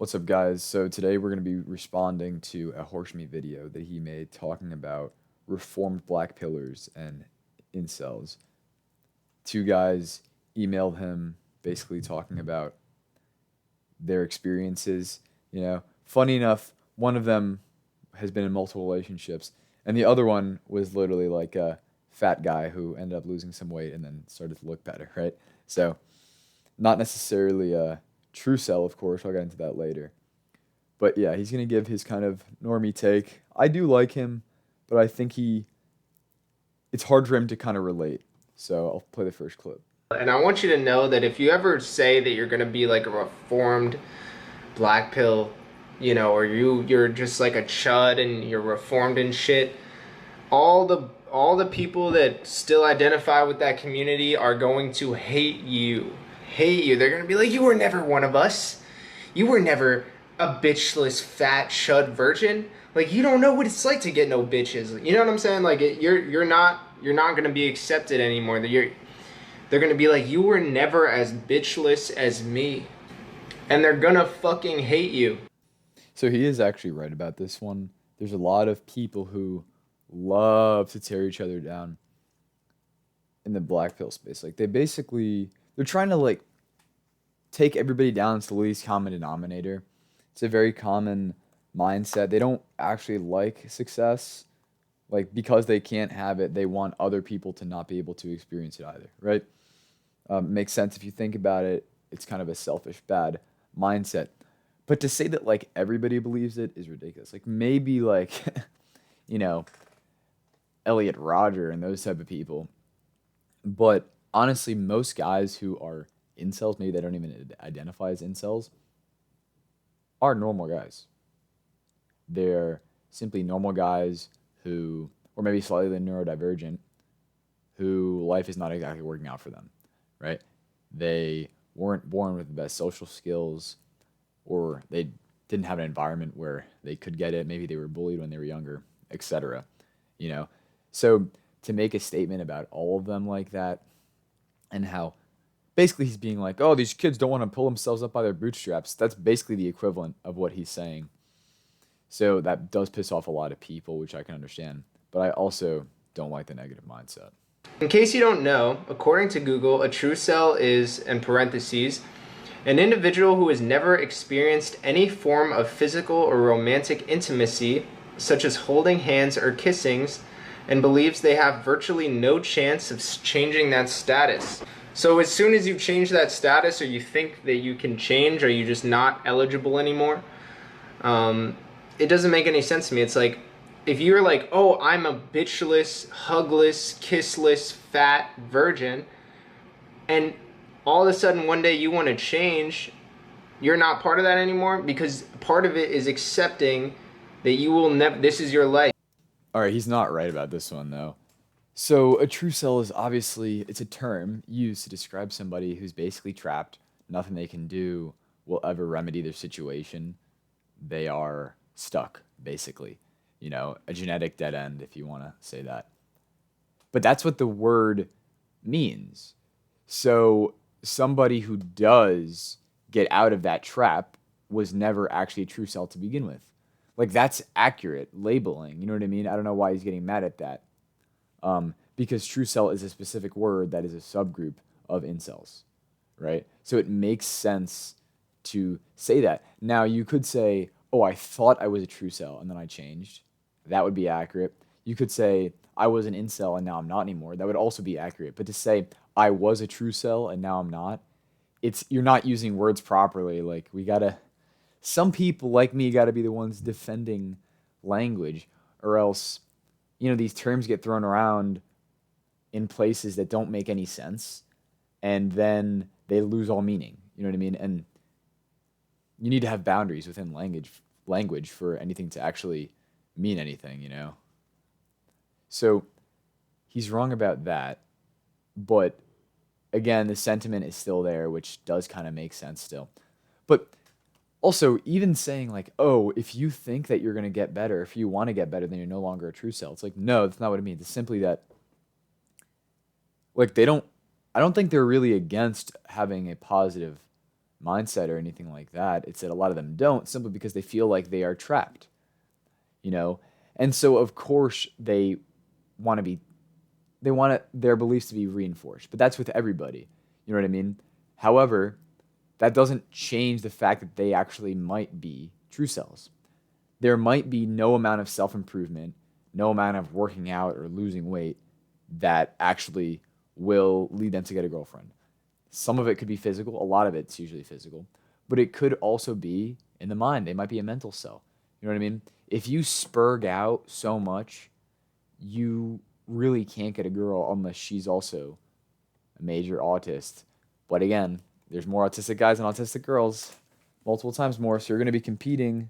What's up, guys? So today we're going to be responding to a Horsemeet video that he made talking about reformed black pillars and incels. Two guys emailed him basically talking about their experiences. Funny enough, one of them has been in multiple relationships, and the other one was literally like a fat guy who ended up losing some weight and then started to look better, right? So, not necessarily a true sell, of course. I'll get into that later. But yeah, he's gonna give his kind of normie take. I do like him, but I think it's hard for him to kind of relate. So I'll play the first clip. And I want you to know that if you ever say that you're gonna be like a reformed black pill, or you're just like a chud and you're reformed and shit, all the people that still identify with that community are going to hate you. Hate you. They're gonna be like, you were never one of us. You were never a bitchless fat chud virgin. Like, you don't know what it's like to get no bitches. You know what I'm saying? Like, you're not gonna be accepted anymore. They're gonna be like, you were never as bitchless as me. And they're gonna fucking hate you. So he is actually right about this one. There's a lot of people who love to tear each other down in the black pill space. Like they're trying to like take everybody down to the least common denominator. It's a very common mindset. They don't actually like success. Like because they can't have it, they want other people to not be able to experience it either, right? Makes sense if you think about it. It's kind of a selfish, bad mindset. But to say that like everybody believes it is ridiculous. Like maybe like, you know, Elliot Rodger and those type of people. But honestly, most guys who are incels, maybe they don't even identify as incels, are normal guys. They're simply normal guys who, or maybe slightly neurodivergent, who life is not exactly working out for them, right? They weren't born with the best social skills, or they didn't have an environment where they could get it. Maybe they were bullied when they were younger, etc. You know, so to make a statement about all of them like that, and how basically he's being like, "Oh, these kids don't want to pull themselves up by their bootstraps." That's basically the equivalent of what he's saying. So that does piss off a lot of people, which I can understand. But I also don't like the negative mindset. In case you don't know, according to Google, a true cell is, in parentheses, an individual who has never experienced any form of physical or romantic intimacy, such as holding hands or kissing, and believes they have virtually no chance of changing that status. So as soon as you change that status, or you think that you can change, or you're just not eligible anymore, it doesn't make any sense to me. It's like, if you're like, oh, I'm a bitchless, hugless, kissless, fat virgin, and all of a sudden one day you want to change, you're not part of that anymore, because part of it is accepting that you will never, this is your life. All right, he's not right about this one though. So a true cell is obviously it's a term used to describe somebody who's basically trapped. Nothing they can do will ever remedy their situation. They are stuck, basically. A genetic dead end, if you want to say that. But that's what the word means. So somebody who does get out of that trap was never actually a true cell to begin with. Like that's accurate labeling. You know what I mean? I don't know why he's getting mad at that. Because true cell is a specific word that is a subgroup of incels, right? So it makes sense to say that. Now you could say, "Oh, I thought I was a true cell and then I changed." That would be accurate. You could say, "I was an incel and now I'm not anymore." That would also be accurate. But to say, "I was a true cell and now I'm not," you're not using words properly. Like some people like me gotta be the ones defending language, or else, these terms get thrown around in places that don't make any sense, and then they lose all meaning. You know what I mean? And you need to have boundaries within language for anything to actually mean anything. So he's wrong about that, but again, the sentiment is still there, which does kind of make sense still. But also, even saying like, "Oh, if you think that you're going to get better, if you want to get better, then you're no longer a true cell." It's like, no, that's not what it means. It's simply that, like, I don't think they're really against having a positive mindset or anything like that. It's that a lot of them don't simply because they feel like they are trapped, you know? And so, of course, want to be, they want their beliefs to be reinforced, but that's with everybody. You know what I mean? However, that doesn't change the fact that they actually might be true selves. There might be no amount of self improvement, no amount of working out or losing weight that actually will lead them to get a girlfriend. Some of it could be physical, a lot of it's usually physical, but it could also be in the mind. They might be a mental cell. You know what I mean? If you spurg out so much, you really can't get a girl unless she's also a major autist. But again, there's more autistic guys than autistic girls, multiple times more. So you're going to be competing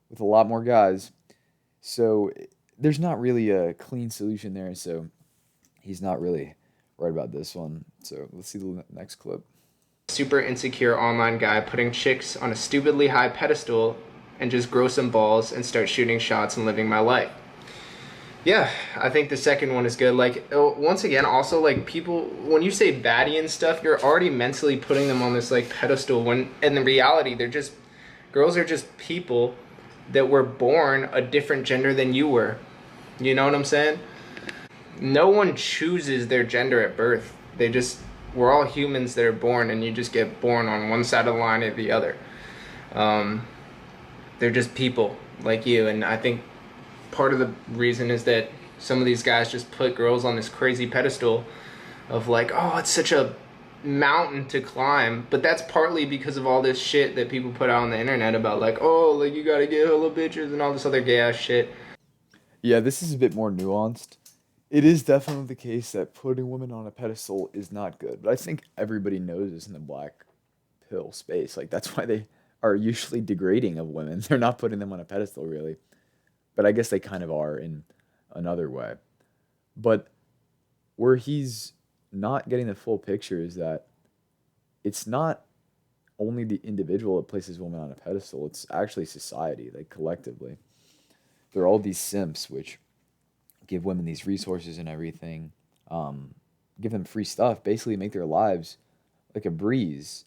with a lot more guys. So there's not really a clean solution there. So he's not really right about this one. So let's see the next clip. Super insecure online guy putting chicks on a stupidly high pedestal and just grow some balls and start shooting shots and living my life. Yeah, I think the second one is good. Like, once again, also, like, people, when you say baddie and stuff, you're already mentally putting them on this, like, pedestal when, in the reality, girls are just people that were born a different gender than you were. You know what I'm saying? No one chooses their gender at birth. We're all humans that are born, and you just get born on one side of the line or the other. They're just people like you, and I think part of the reason is that some of these guys just put girls on this crazy pedestal of like, oh, it's such a mountain to climb. But that's partly because of all this shit that people put out on the internet about like, oh, like you gotta get hella bitches and all this other gay ass shit. Yeah, this is a bit more nuanced. It is definitely the case that putting women on a pedestal is not good, but I think everybody knows this in the black pill space. Like that's why they are usually degrading of women. They're not putting them on a pedestal really, but I guess they kind of are in another way. But where he's not getting the full picture is that it's not only the individual that places women on a pedestal, it's actually society, like collectively. There are all these simps which give women these resources and everything, give them free stuff, basically make their lives like a breeze.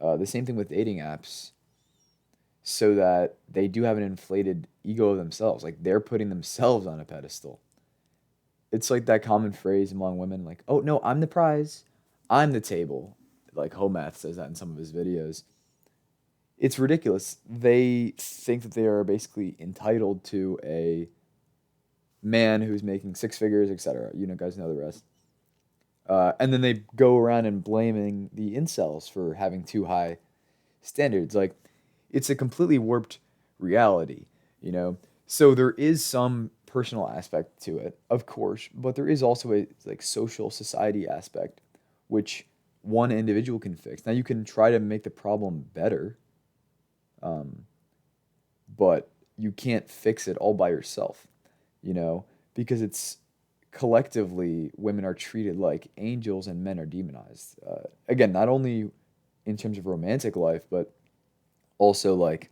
The same thing with dating apps, so that they do have an inflated ego of themselves. Like they're putting themselves on a pedestal. It's like that common phrase among women, like, "Oh no, I'm the prize, I'm the table." Like Homath says that in some of his videos. It's ridiculous. They think that they are basically entitled to a man who's making six figures, etc. You know, guys know the rest. And then they go around and blaming the incels for having too high standards. Like, it's a completely warped reality, you know? So there is some personal aspect to it, of course, but there is also a like social society aspect, which one individual can fix. Now you can try to make the problem better, um, but you can't fix it all by yourself, you know, because it's collectively women are treated like angels and men are demonized. Again, not only in terms of romantic life, but also like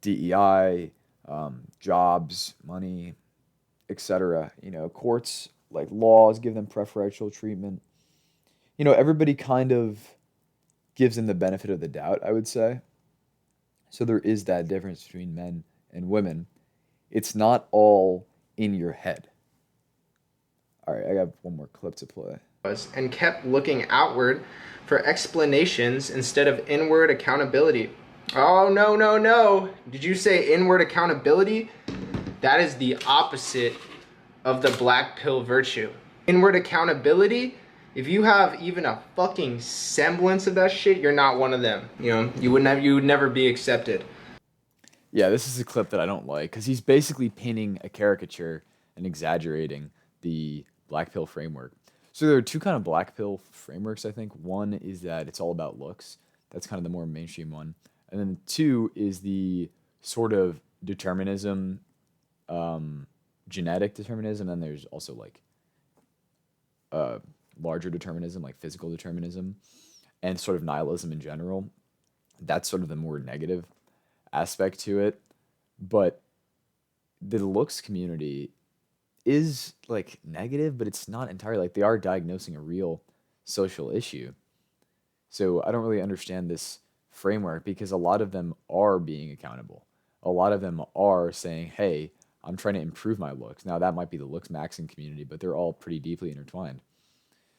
DEI, jobs, money, etc. You know, courts like laws give them preferential treatment. You know, everybody kind of gives them the benefit of the doubt, I would say. So there is that difference between men and women. It's not all in your head. All right, I got one more clip to play. And kept looking outward for explanations instead of inward accountability. Oh, no, no, no. Did you say inward accountability? That is the opposite of the black pill virtue. Inward accountability, if you have even a fucking semblance of that shit, you're not one of them. You know, you would never be accepted. Yeah, this is a clip that I don't like because he's basically painting a caricature and exaggerating the black pill framework. So there are two kind of black pill frameworks, I think. One is that it's all about looks. That's kind of the more mainstream one. And then two is the sort of determinism, genetic determinism. And there's also like uh, larger determinism, like physical determinism, and sort of nihilism in general. That's sort of the more negative aspect to it. But the looks community is like negative, but it's not entirely like they are diagnosing a real social issue. So I don't really understand this framework because a lot of them are being accountable. A lot of them are saying, hey, I'm trying to improve my looks. Now, that might be the looks maxing community, but they're all pretty deeply intertwined.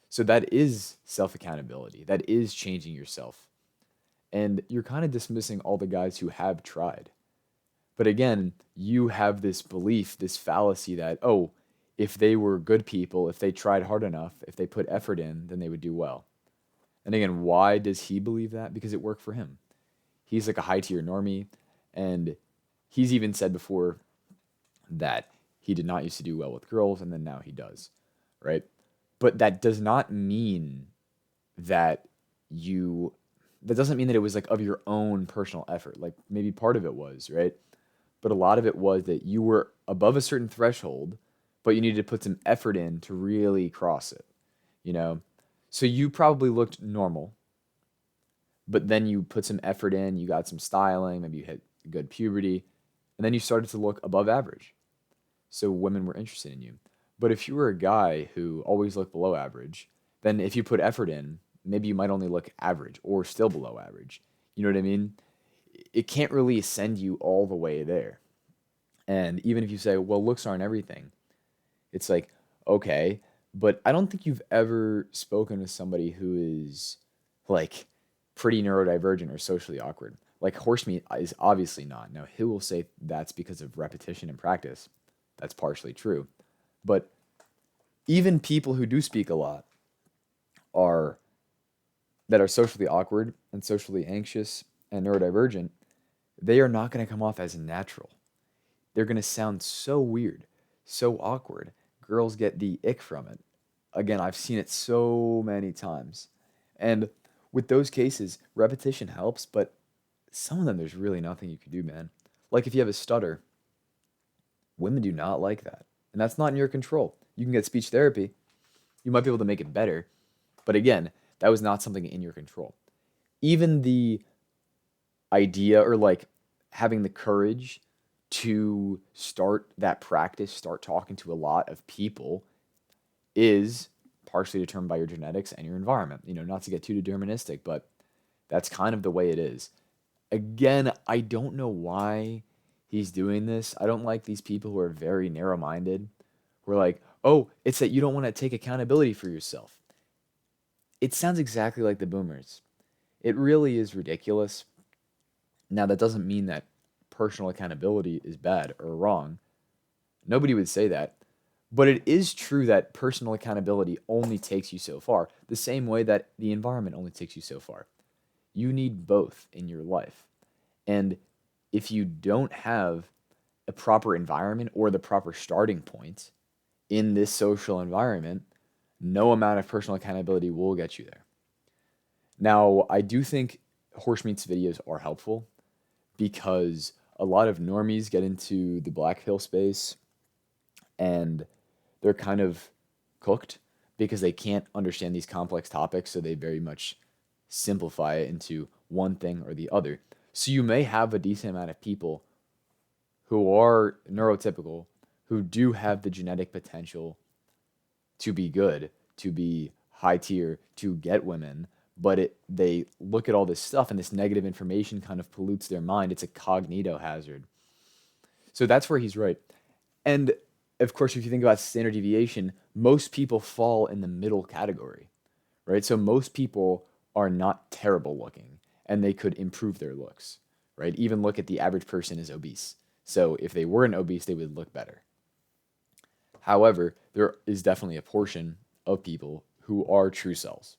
So that is self accountability. That is changing yourself. And you're kind of dismissing all the guys who have tried. But again, you have this belief, this fallacy that, oh, if they were good people, if they tried hard enough, if they put effort in, then they would do well. And again, why does he believe that? Because it worked for him. He's like a high tier normie. And he's even said before that he did not used to do well with girls, and then now he does, right? But that does not mean that you, that doesn't mean that it was like of your own personal effort. Like maybe part of it was, right? But a lot of it was that you were above a certain threshold, but you needed to put some effort in to really cross it, you know? So you probably looked normal, but then you put some effort in, you got some styling, maybe you hit good puberty, and then you started to look above average. So women were interested in you. But if you were a guy who always looked below average, then if you put effort in, maybe you might only look average or still below average. You know what I mean? It can't really send you all the way there. And even if you say, well, looks aren't everything, it's like, okay, but I don't think you've ever spoken to somebody who is like pretty neurodivergent or socially awkward. Like Horsemeet is obviously not. Now, he will say that's because of repetition and practice. That's partially true. But even people who do speak a lot are that are socially awkward and socially anxious and neurodivergent, they are not going to come off as natural. They're going to sound so weird, so awkward. Girls get the ick from it. Again, I've seen it so many times. And with those cases, repetition helps, but some of them there's really nothing you can do, man. Like if you have a stutter, women do not like that. And that's not in your control. You can get speech therapy. You might be able to make it better. But again, that was not something in your control. Even the idea or like having the courage to start that practice, start talking to a lot of people is partially determined by your genetics and your environment. You know, not to get too deterministic, but that's kind of the way it is. Again, I don't know why he's doing this. I don't like these people who are very narrow minded, who are like, oh, it's that you don't want to take accountability for yourself. It sounds exactly like the boomers. It really is ridiculous. Now, that doesn't mean that personal accountability is bad or wrong. Nobody would say that. But it is true that personal accountability only takes you so far, the same way that the environment only takes you so far. You need both in your life. And if you don't have a proper environment or the proper starting point in this social environment, no amount of personal accountability will get you there. Now, I do think Horsemeat's videos are helpful because a lot of normies get into the black pill space and they're kind of cooked because they can't understand these complex topics, so they very much simplify it into one thing or the other. So you may have a decent amount of people who are neurotypical, who do have the genetic potential to be good, to be high tier, to get women, but they look at all this stuff and this negative information kind of pollutes their mind. It's a cognito hazard. So that's where he's right. And of course, if you think about standard deviation, most people fall in the middle category, right? So most people are not terrible looking and they could improve their looks, right? Even look at the average person is obese. So if they weren't obese, they would look better. However, there is definitely a portion of people who are true selves,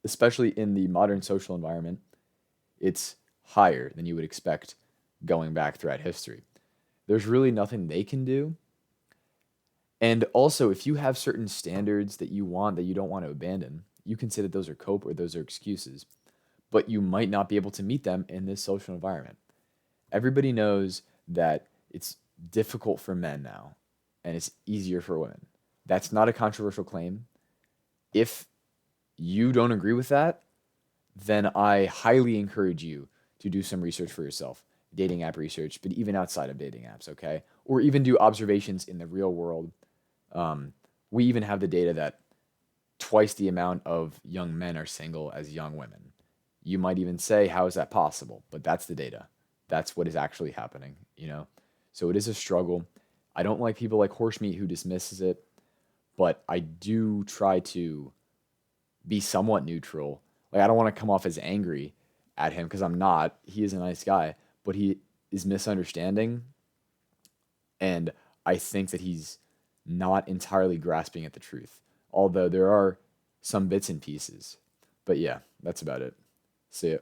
especially in the modern social environment. It's higher than you would expect going back throughout history. There's really nothing they can do. And also, if you have certain standards that you want that you don't want to abandon, you can say that those are cope or those are excuses, but you might not be able to meet them in this social environment. Everybody knows that it's difficult for men now and it's easier for women. That's not a controversial claim. If you don't agree with that, then I highly encourage you to do some research for yourself, dating app research, but even outside of dating apps, okay? Or even do observations in the real world. We even have the data that twice the amount of young men are single as young women. You might even say, how is that possible? But that's the data. That's what is actually happening, you know? So it is a struggle. I don't like people like Horsemeet who dismisses it, but I do try to be somewhat neutral. Like, I don't want to come off as angry at him because I'm not. He is a nice guy, but he is misunderstanding. And I think that he's not entirely grasping at the truth, although there are some bits and pieces. But yeah, that's about it. See ya.